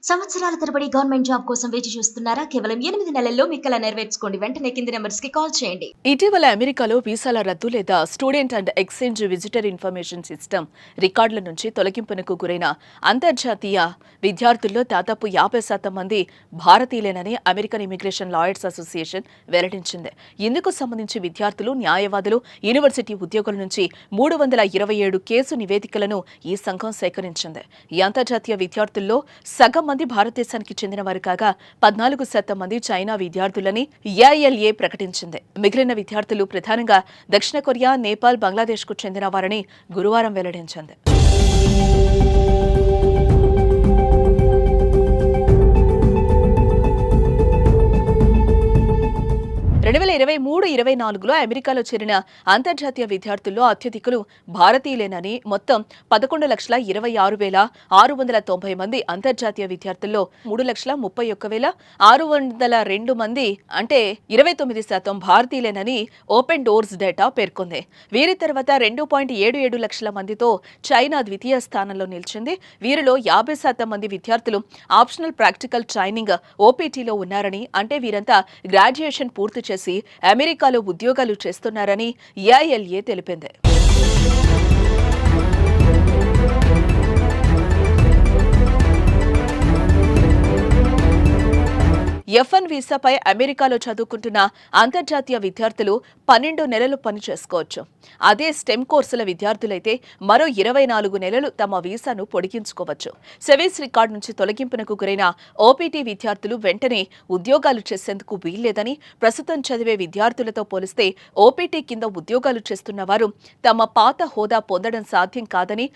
సంవత్సరాల తరబడి government job కోసం వేచి చూస్తున్నారా? కేవలం 8 నెలల్లో మీ కల నెరవేర్చుకోండి. వెంటనే కింది నంబర్స్‌కి కాల్ చేయండి. ఇటీవల అమెరికాలో వీసాల రద్దు లేదా student and exchange visitor information system రికార్డుల నుంచి తొలగింపునకు గురైన అంతర్జాతీయ విద్యార్థుల్లో దాదాపు 50% మంది భారతీయులేనని అమెరికన్ ఇమిగ్రేషన్ లాయర్స్ అసోసియేషన్ వెల్లడించింది. ఇందుకు సంబంధించి విద్యార్థులు, న్యాయవాదులు, యూనివర్సిటీ ఉద్యోగుల నుంచి 327 కేసు నివేదికలను ఈ సంఘం సేకరించింది. ఈ అంతర్జాతీయ విద్యార్థుల్లో సగం మంది భారతదేశానికి చెందినవారు కాగా 14% మంది చైనా విద్యార్థులని ఏఐఎల్ఏ ప్రకటించింది. మిగిలిన విద్యార్థులు ప్రధానంగా దక్షిణ కొరియా, నేపాల్, బంగ్లాదేశ్కు చెందిన వారని గురువారం వెల్లడించింది. 2023-24లో అమెరికాలో చేరిన అంతర్జాతీయ విద్యార్థుల్లో అత్యధికులు భారతీయులేనని మొత్తం 11,26,690 మంది అంతర్జాతీయ విద్యార్థుల్లో 3,31,602 మంది అంటే 29% భారతీయులేనని ఓపెన్ డోర్స్ డేటా పేర్కొంది. వీరి తర్వాత 2.77 లక్షల మందితో చైనా ద్వితీయ స్థానంలో నిలిచింది. వీరిలో 50% మంది విద్యార్థులు ఆప్షనల్ ప్రాక్టికల్ ట్రైనింగ్ ఓపీటీలో ఉన్నారని, అంటే వీరంతా గ్రాడ్యుయేషన్ పూర్తి చేసి అమెరికాలో ఉద్యోగాలు చేస్తున్నారని ఏఐఎల్ఏ తెలిపింది. F1 వీసాపై అమెరికాలో చదువుకుంటున్న అంతర్జాతీయ విద్యార్థులు 12 నెలలు పని చేసుకోవచ్చు. అదే స్టెమ్ కోర్సుల విద్యార్థులైతే మరో 24 నెలలు తమ వీసాను పొడిగించుకోవచ్చు. సెవీస్ రికార్డు నుంచి తొలగింపునకు గురైన ఓపీటీ విద్యార్థులు వెంటనే ఉద్యోగాలు చేసేందుకు వీల్లేదని, ప్రస్తుతం చదివే విద్యార్థులతో పోలిస్తే ఓపీటీ కింద ఉద్యోగాలు చేస్తున్న వారు తమ పాత హోదా పొందడం సాధ్యం కాదని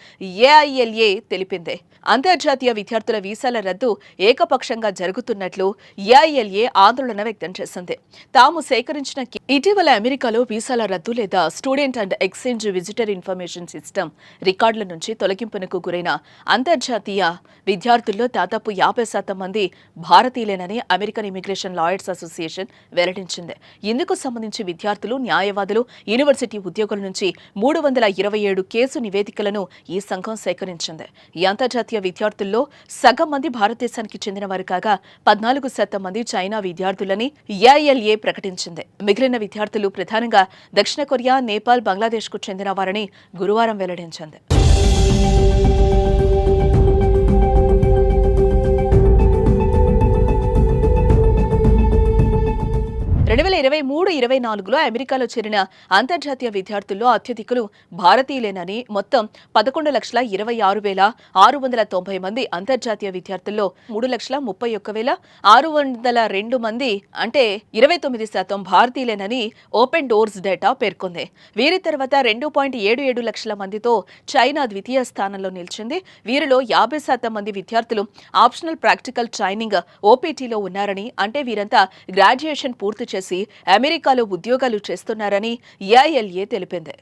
ఏఐఎల్ఏ తెలిపింది. అంతర్జాతీయ విద్యార్థుల వీసాల రద్దు ఏకపక్షంగా జరుగుతున్నట్లు ఏఐఎల్ఏ ఆందోళన వ్యక్తం చేసింది. తాము సేకరించిన ఇటీవల అమెరికాలో వీసాల రద్దు లేదా student and exchange visitor information system రికార్డుల నుంచి తొలగింపునకు గురైన అంతర్జాతీయ విద్యార్థుల్లో దాదాపు 50% మంది భారతీయులేనని అమెరికన్ ఇమిగ్రేషన్ లాయర్స్ అసోసియేషన్ వెల్లడించింది. ఇందుకు సంబంధించి విద్యార్థులు, న్యాయవాదులు, యూనివర్సిటీ ఉద్యోగుల నుంచి 327 కేసు నివేదికలను ఈ సంఘం సేకరించింది. ఈ అంతర్జాతీయ విద్యార్థుల్లో సగం మంది భారతదేశానికి చెందినవారు కాగా 14% మంది చైనా విద్యార్థులని ఏఐఎల్ఏ ప్రకటించింది. మిగిలిన విద్యార్థులు ప్రధానంగా దక్షిణ కొరియా, నేపాల్, బంగ్లాదేశ్కు చెందిన వారని గురువారం వెల్లడించింది. 2023-24లో అమెరికాలో చేరిన అంతర్జాతీయ విద్యార్థుల్లో అత్యధికులు భారతీయులేనని మొత్తం 11,26,690 మంది అంతర్జాతీయ విద్యార్థుల్లో 3,31,602 మంది అంటే 29% భారతీయులేనని ఓపెన్ డోర్స్ డేటా పేర్కొంది. వీరి తర్వాత 2.77 లక్షల మందితో చైనా ద్వితీయ స్థానంలో నిలిచింది. వీరిలో 50% మంది విద్యార్థులు ఆప్షనల్ ప్రాక్టికల్ ట్రైనింగ్ ఓపీటీలో ఉన్నారని, అంటే వీరంతా గ్రాడ్యుయేషన్ పూర్తి చేసి అమెరికాలో ఉద్యోగాలు చేస్తున్నారని ఏఐఎల్ఏ తెలిపింది.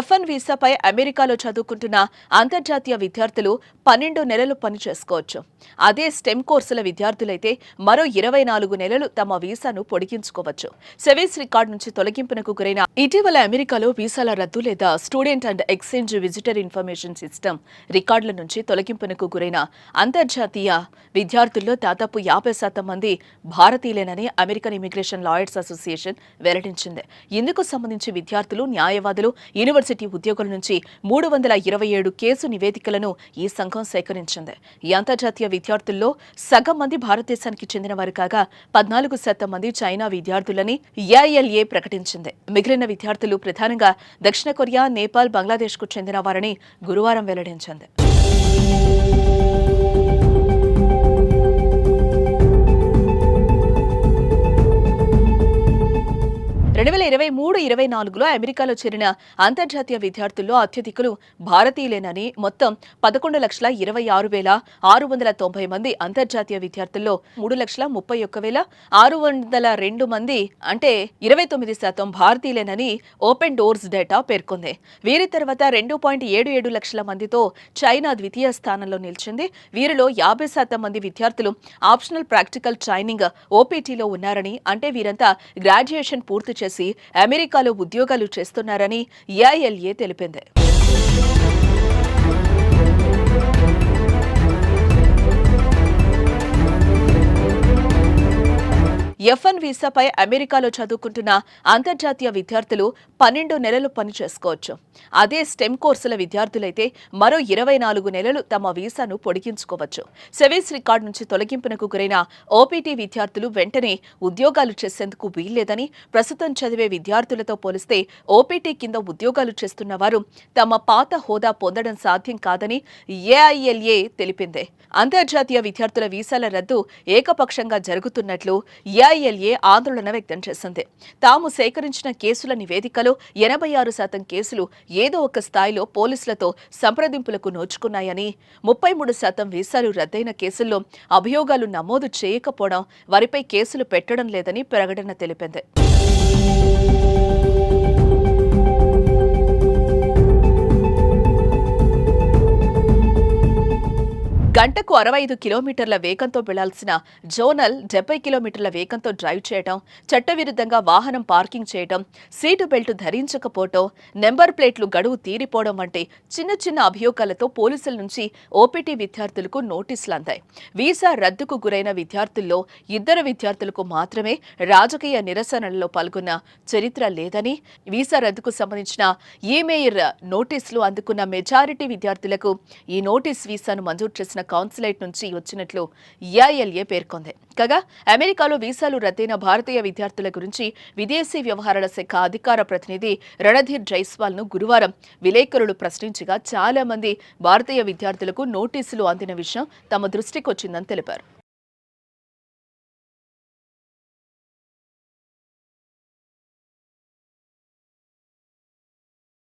F1 వీసాపై అమెరికాలో చదువుకుంటున్న అంతర్జాతీయ విద్యార్థులు 12 నెలలు పని చేసుకోవచ్చు. అదే స్టెమ్ కోర్సుల విద్యార్థులైతే మరో 24 నెలలు తమ వీసాను పొడిగించుకోవచ్చు. సెవీస్ రికార్డు నుంచి తొలగింపునకు గురైన ఇటీవల అమెరికాలో వీసాల రద్దు లేదా student and exchange visitor information system రికార్డుల నుంచి తొలగింపునకు గురైన అంతర్జాతీయ విద్యార్థుల్లో దాదాపు 50% మంది భారతీయులేనని అమెరికన్ ఇమిగ్రేషన్ లాయర్స్ అసోసియేషన్ వెల్లడించింది. ఇందుకు సంబంధించి విద్యార్థులు, న్యాయవాదులు, యూనివర్సిటీ ఉద్యోగుల నుంచి 327 కేసు నివేదికలను ఈ సంఘం సేకరించింది. ఈ అంతర్జాతీయ విద్యార్థుల్లో సగం మంది భారతదేశానికి చెందినవారు కాగా 14% మంది చైనా విద్యార్థులని ఏఐఎల్ఏ ప్రకటించింది. మిగిలిన విద్యార్థులు ప్రధానంగా దక్షిణ కొరియా, నేపాల్, బంగ్లాదేశ్కు చెందిన వారని గురువారం వెల్లడించింది. 2023-24లో అమెరికాలో చేరిన అంతర్జాతీయ విద్యార్థుల్లో అత్యధికులు భారతీయులేనని మొత్తం 11,26,690 మంది అంతర్జాతీయ విద్యార్థుల్లో 3,31,602 మంది అంటే 29% భారతీయులేనని ఓపెన్ డోర్స్ డేటా పేర్కొంది. వీరి తర్వాత 2.77 లక్షల మందితో చైనా ద్వితీయ స్థానంలో నిలిచింది. వీరిలో 50% మంది విద్యార్థులు ఆప్షనల్ ప్రాక్టికల్ ట్రైనింగ్ ఓపీటీలో ఉన్నారని, అంటే వీరంతా గ్రాడ్యుయేషన్ పూర్తి చేసి అమెరికాలో ఉద్యోగాలు చేస్తున్నారని ఏఐఎల్ఏ తెలిపింది. F1 వీసాపై అమెరికాలో చదువుకుంటున్న అంతర్జాతీయ విద్యార్థులు 12 నెలలు పని చేసుకోవచ్చు. అదే స్టెమ్ కోర్సుల విద్యార్థులైతే మరో 24 నెలలు తమ వీసాను పొడిగించుకోవచ్చు. సెవీస్ రికార్డు నుంచి తొలగింపునకు గురైన ఓపీటీ విద్యార్థులు వెంటనే ఉద్యోగాలు చేసేందుకు వీల్లేదని, ప్రస్తుతం చదివే విద్యార్థులతో పోలిస్తే ఓపీటీ కింద ఉద్యోగాలు చేస్తున్న వారు తమ పాత హోదా పొందడం సాధ్యం కాదని ఏఐఎల్ఏ తెలిపింది. అంతర్జాతీయ విద్యార్థుల వీసాల రద్దు ఏకపక్షంగా జరుగుతున్నట్లు ఏఐఎల్ఏ ఆందోళన వ్యక్తం చేసింది. తాము సేకరించిన కేసుల నివేదికలో 86% కేసులు ఏదో ఒక స్థాయిలో పోలీసులతో సంప్రదింపులకు నోచుకున్నాయని, 33% వీసాలు రద్దయిన కేసుల్లో అభియోగాలు నమోదు చేయకపోవడం, వారిపై కేసులు పెట్టడం లేదని ప్రకటన తెలిపింది. గంటకు 65 కిలోమీటర్ల వేగంతో వెళ్లాల్సిన జోనల్ 70 కిలోమీటర్ల వేగంతో డ్రైవ్ చేయడం, చట్టవిరుద్ధంగా వాహనం పార్కింగ్ చేయడం, సీటు బెల్ట్ ధరించకపోవడం, నెంబర్ ప్లేట్లు గడువు తీరిపోవడం వంటి చిన్న చిన్న అభియోగాలతో పోలీసుల నుంచి ఓపీటీ విద్యార్థులకు నోటీసులు అందాయి. వీసా రద్దుకు గురైన విద్యార్థుల్లో 2 విద్యార్థులకు మాత్రమే రాజకీయ నిరసనలలో పాల్గొన్న చరిత్ర లేదని, వీసా రద్దుకు సంబంధించిన ఈమెయిల్ నోటీసులు అందుకున్న మెజారిటీ విద్యార్థులకు ఈ నోటీస్ వీసాను మంజూరు చేసిన కౌన్సిలేట్ నుంచి వచ్చినట్లు ఏఐఎల్ఏ పేర్కొంది. కాగా అమెరికాలో వీసాలు రద్దయిన భారతీయ విద్యార్థుల గురించి విదేశీ వ్యవహారాల శాఖ అధికార ప్రతినిధి రణధీర్ జైస్వాల్ ను గురువారం విలేకరులు ప్రశ్నించగా చాలా మంది భారతీయ విద్యార్థులకు నోటీసులు అందిన విషయం తమ దృష్టికొచ్చిందని తెలిపారు.